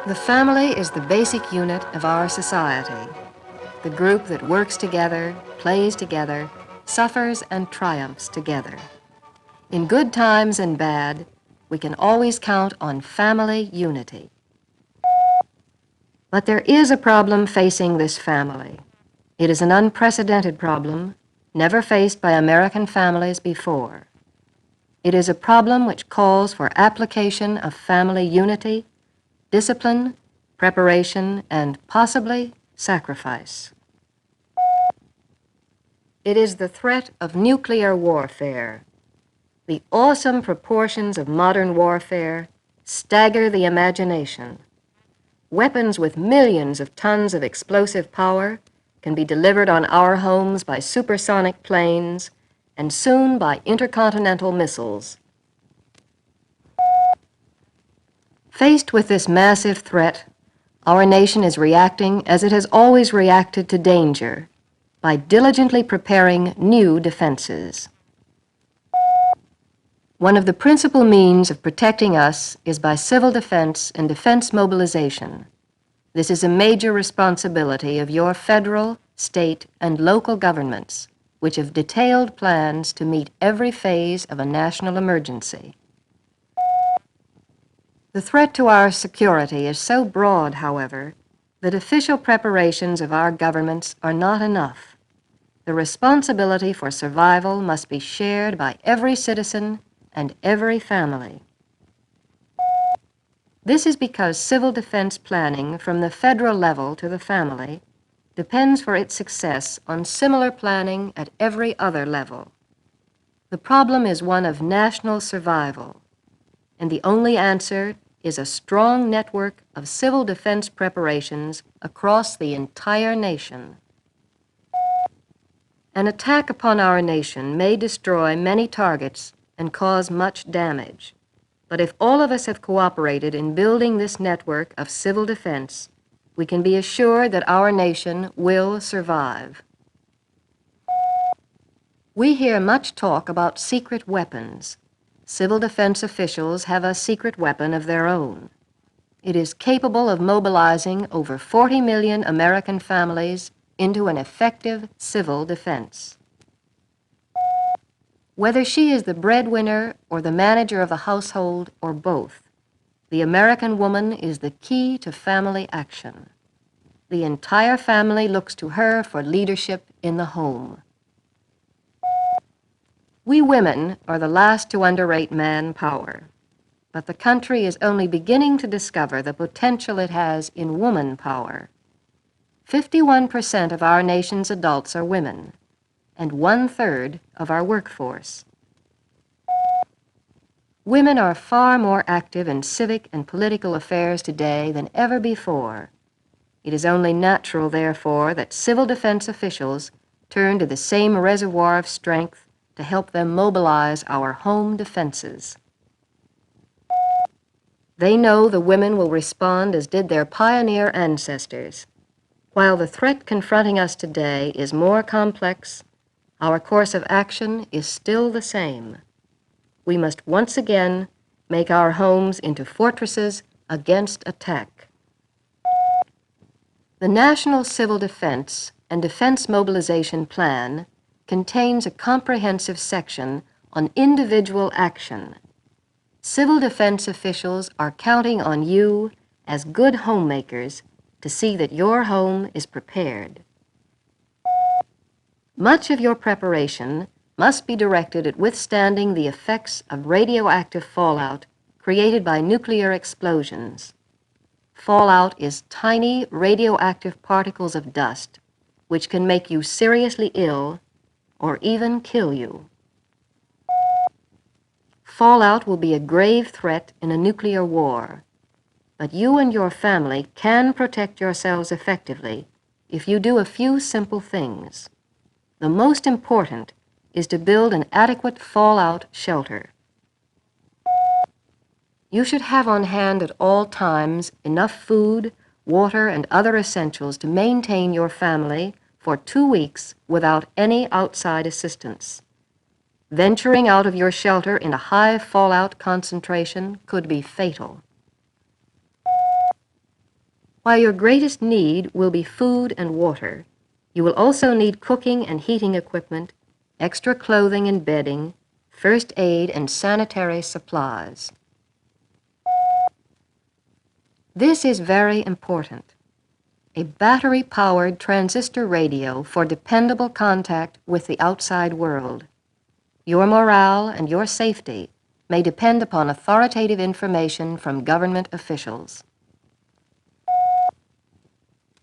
The family is the basic unit of our society, the group that works together, plays together, suffers and triumphs together. In good times and bad, we can always count on family unity. But there is a problem facing this family. It is an unprecedented problem, never faced by American families before. It is a problem which calls for application of family unity, discipline, preparation, and possibly sacrifice. It is the threat of nuclear warfare. The awesome proportions of modern warfare stagger the imagination. Weapons with millions of tons of explosive power can be delivered on our homes by supersonic planes and soon by intercontinental missiles. Faced with this massive threat, our nation is reacting as it has always reacted to danger, by diligently preparing new defenses. One of the principal means of protecting us is by civil defense and defense mobilization. This is a major responsibility of your federal, state, and local governments, which have detailed plans to meet every phase of a national emergency. The threat to our security is so broad, however, that official preparations of our governments are not enough. The responsibility for survival must be shared by every citizen and every family. This is because civil defense planning from the federal level to the family depends for its success on similar planning at every other level. The problem is one of national survival, and the only answer is a strong network of civil defense preparations across the entire nation. An attack upon our nation may destroy many targets and cause much damage. But if all of us have cooperated in building this network of civil defense, we can be assured that our nation will survive. We hear much talk about secret weapons. Civil defense officials have a secret weapon of their own. It is capable of mobilizing over 40 million American families into an effective civil defense. Whether she is the breadwinner or the manager of the household or both, the American woman is the key to family action. The entire family looks to her for leadership in the home. We women are the last to underrate manpower, but the country is only beginning to discover the potential it has in woman power. 51% of our nation's adults are women, and 1/3 of our workforce. Women are far more active in civic and political affairs today than ever before. It is only natural, therefore, that civil defense officials turn to the same reservoir of strength to help them mobilize our home defenses. They know the women will respond as did their pioneer ancestors. While the threat confronting us today is more complex, our course of action is still the same. We must once again make our homes into fortresses against attack. The National Civil Defense and Defense Mobilization Plan contains a comprehensive section on individual action. Civil defense officials are counting on you as good homemakers to see that your home is prepared. Much of your preparation must be directed at withstanding the effects of radioactive fallout created by nuclear explosions. Fallout is tiny radioactive particles of dust which can make you seriously ill or even kill you. Fallout will be a grave threat in a nuclear war, but you and your family can protect yourselves effectively if you do a few simple things. The most important is to build an adequate fallout shelter. You should have on hand at all times enough food, water, and other essentials to maintain your family for 2 weeks without any outside assistance. Venturing out of your shelter in a high fallout concentration could be fatal. While your greatest need will be food and water, you will also need cooking and heating equipment, extra clothing and bedding, first aid and sanitary supplies. This is very important. A battery-powered transistor radio for dependable contact with the outside world. Your morale and your safety may depend upon authoritative information from government officials.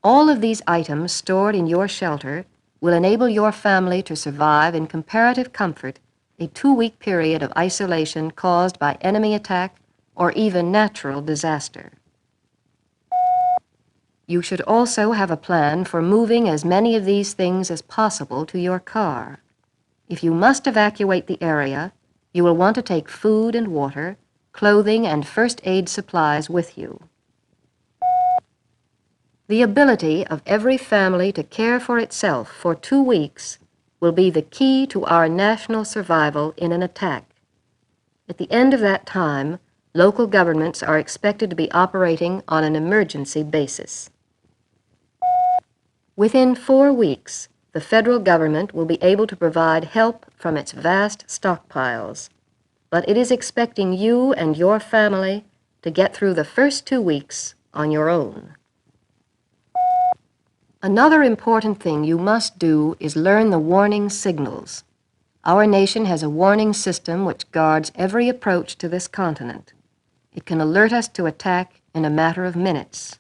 All of these items stored in your shelter will enable your family to survive in comparative comfort a 2-week period of isolation caused by enemy attack or even natural disaster. You should also have a plan for moving as many of these things as possible to your car. If you must evacuate the area, you will want to take food and water, clothing and first aid supplies with you. The ability of every family to care for itself for 2 weeks will be the key to our national survival in an attack. At the end of that time, local governments are expected to be operating on an emergency basis. Within 4 weeks, the federal government will be able to provide help from its vast stockpiles, but it is expecting you and your family to get through the first 2 weeks on your own. Another important thing you must do is learn the warning signals. Our nation has a warning system which guards every approach to this continent. It can alert us to attack in a matter of minutes.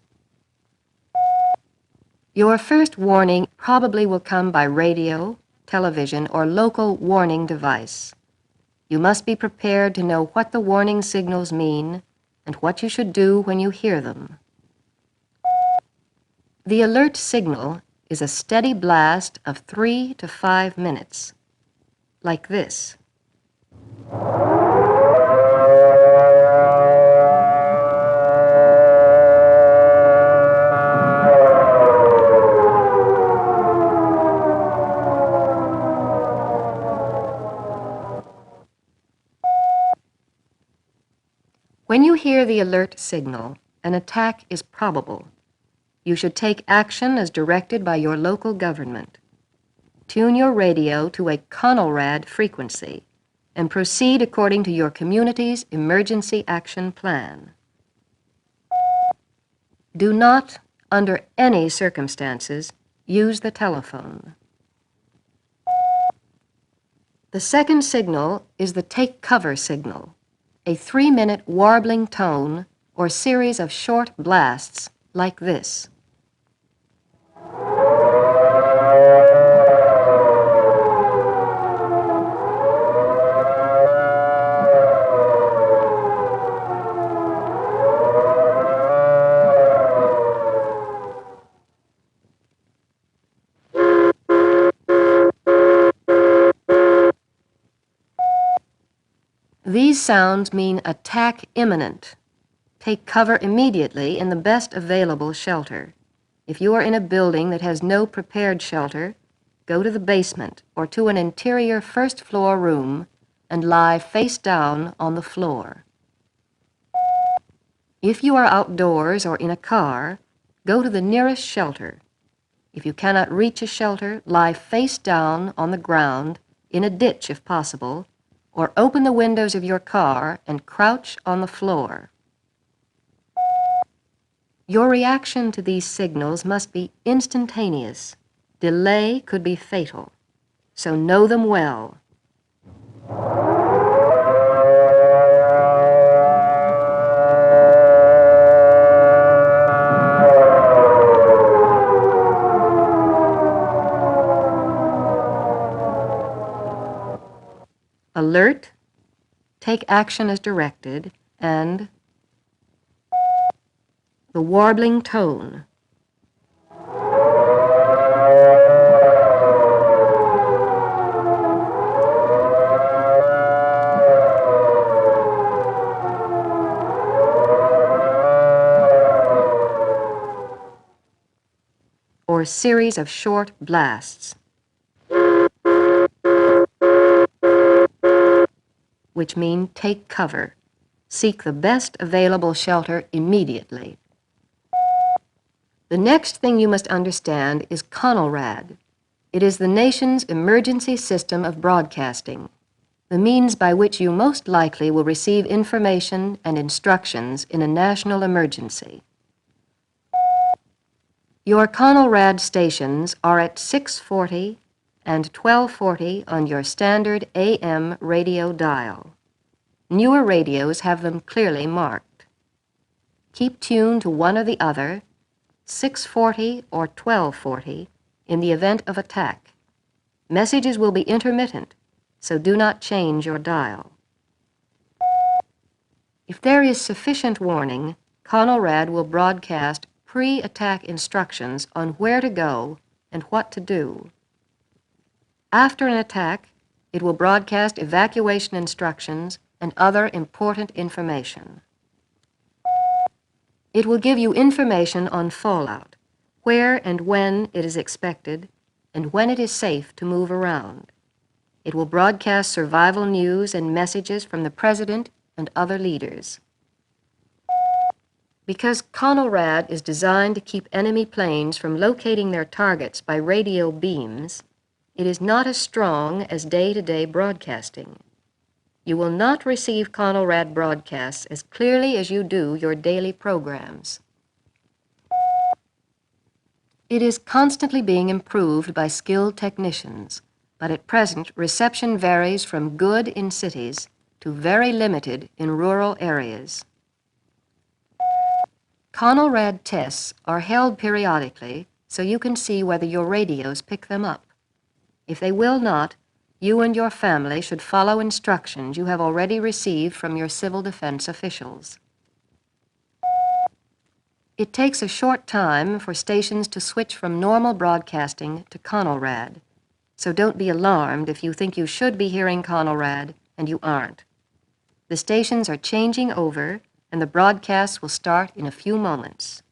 Your first warning probably will come by radio, television, or local warning device. You must be prepared to know what the warning signals mean and what you should do when you hear them. The alert signal is a steady blast of 3 to 5 minutes, like this. When you hear the alert signal, an attack is probable. You should take action as directed by your local government. Tune your radio to a CONELRAD frequency and proceed according to your community's emergency action plan. Do not, under any circumstances, use the telephone. The second signal is the take cover signal, a 3-minute warbling tone or series of short blasts like this. These sounds mean attack imminent. Take cover immediately in the best available shelter. If you are in a building that has no prepared shelter, go to the basement or to an interior first-floor room and lie face down on the floor. If you are outdoors or in a car, go to the nearest shelter. If you cannot reach a shelter, lie face down on the ground, in a ditch if possible, or open the windows of your car and crouch on the floor. Your reaction to these signals must be instantaneous. Delay could be fatal, so know them well. Alert, take action as directed, and the warbling tone. Or series of short blasts, which mean take cover. Seek the best available shelter immediately. The next thing you must understand is CONELRAD. It is the nation's emergency system of broadcasting, the means by which you most likely will receive information and instructions in a national emergency. Your CONELRAD stations are at 640 and 1240 on your standard AM radio dial. Newer radios have them clearly marked. Keep tuned to one or the other, 640 or 1240, in the event of attack. Messages will be intermittent, so do not change your dial. If there is sufficient warning, CONELRAD will broadcast pre-attack instructions on where to go and what to do. After an attack, it will broadcast evacuation instructions and other important information. It will give you information on fallout, where and when it is expected, and when it is safe to move around. It will broadcast survival news and messages from the President and other leaders. Because CONELRAD is designed to keep enemy planes from locating their targets by radio beams, it is not as strong as day-to-day broadcasting. You will not receive CONELRAD broadcasts as clearly as you do your daily programs. It is constantly being improved by skilled technicians, but at present reception varies from good in cities to very limited in rural areas. CONELRAD tests are held periodically so you can see whether your radios pick them up. If they will not, you and your family should follow instructions you have already received from your civil defense officials. It takes a short time for stations to switch from normal broadcasting to CONELRAD, so don't be alarmed if you think you should be hearing CONELRAD and you aren't. The stations are changing over, and the broadcasts will start in a few moments.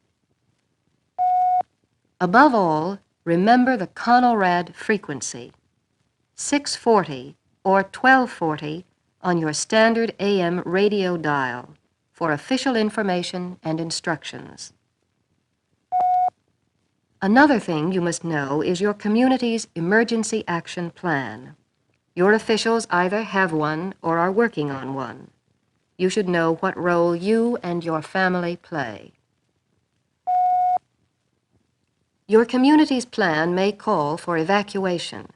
Above all, remember the CONELRAD frequency, 640 or 1240 on your standard AM radio dial for official information and instructions. Another thing you must know is your community's emergency action plan. Your officials either have one or are working on one. You should know what role you and your family play. Your community's plan may call for evacuation.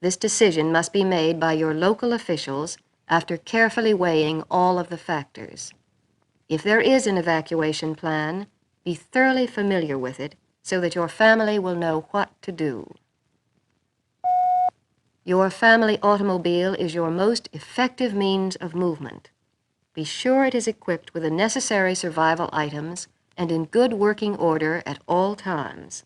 This decision must be made by your local officials after carefully weighing all of the factors. If there is an evacuation plan, be thoroughly familiar with it so that your family will know what to do. Your family automobile is your most effective means of movement. Be sure it is equipped with the necessary survival items and in good working order at all times.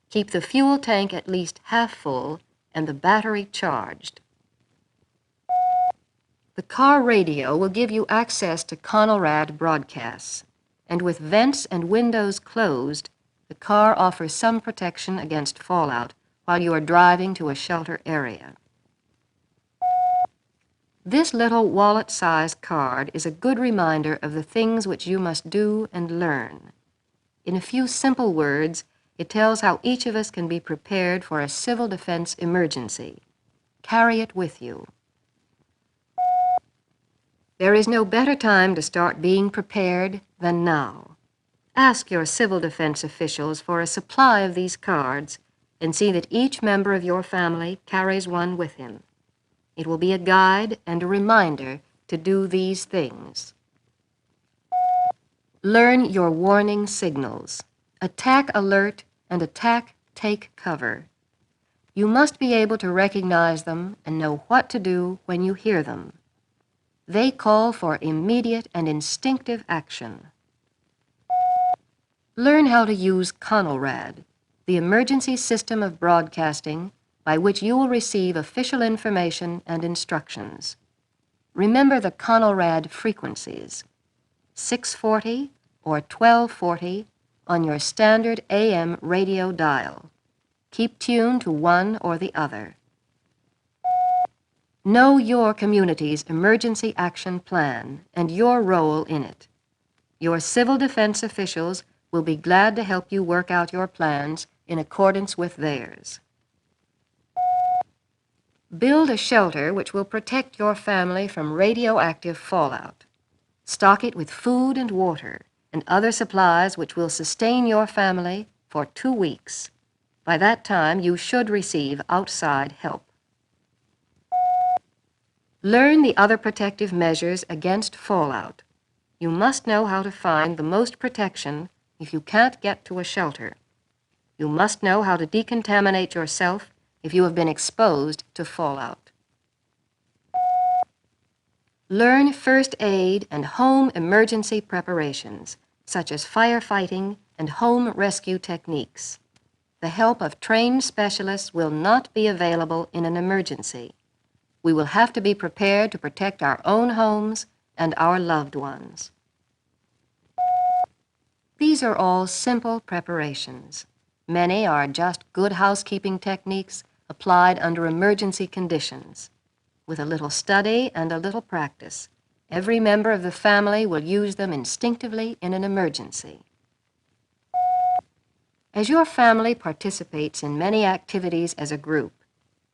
Keep the fuel tank at least half full and the battery charged. The car radio will give you access to CONELRAD broadcasts, and with vents and windows closed, the car offers some protection against fallout while you are driving to a shelter area. This little wallet-sized card is a good reminder of the things which you must do and learn. In a few simple words, it tells how each of us can be prepared for a civil defense emergency. Carry it with you. There is no better time to start being prepared than now. Ask your civil defense officials for a supply of these cards and see that each member of your family carries one with him. It will be a guide and a reminder to do these things. Learn your warning signals. Attack alert and attack take cover. You must be able to recognize them and know what to do when you hear them. They call for immediate and instinctive action. Learn how to use CONELRAD, the emergency system of broadcasting by which you will receive official information and instructions. Remember the CONELRAD frequencies, 640 or 1240 on your standard AM radio dial. Keep tuned to one or the other. Know your community's emergency action plan and your role in it. Your civil defense officials will be glad to help you work out your plans in accordance with theirs. Build a shelter which will protect your family from radioactive fallout. Stock it with food and water and other supplies which will sustain your family for 2 weeks. By that time, you should receive outside help. Learn the other protective measures against fallout. You must know how to find the most protection if you can't get to a shelter. You must know how to decontaminate yourself if you have been exposed to fallout. Learn first aid and home emergency preparations, such as firefighting and home rescue techniques. The help of trained specialists will not be available in an emergency. We will have to be prepared to protect our own homes and our loved ones. These are all simple preparations. Many are just good housekeeping techniques applied under emergency conditions. With a little study and a little practice, every member of the family will use them instinctively in an emergency. As your family participates in many activities as a group,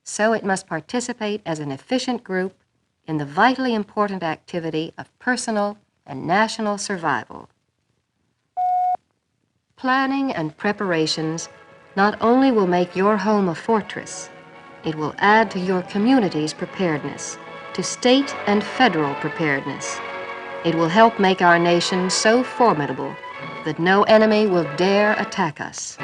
so it must participate as an efficient group in the vitally important activity of personal and national survival. Planning and preparations not only will make your home a fortress, it will add to your community's preparedness, to state and federal preparedness. It will help make our nation so formidable that no enemy will dare attack us.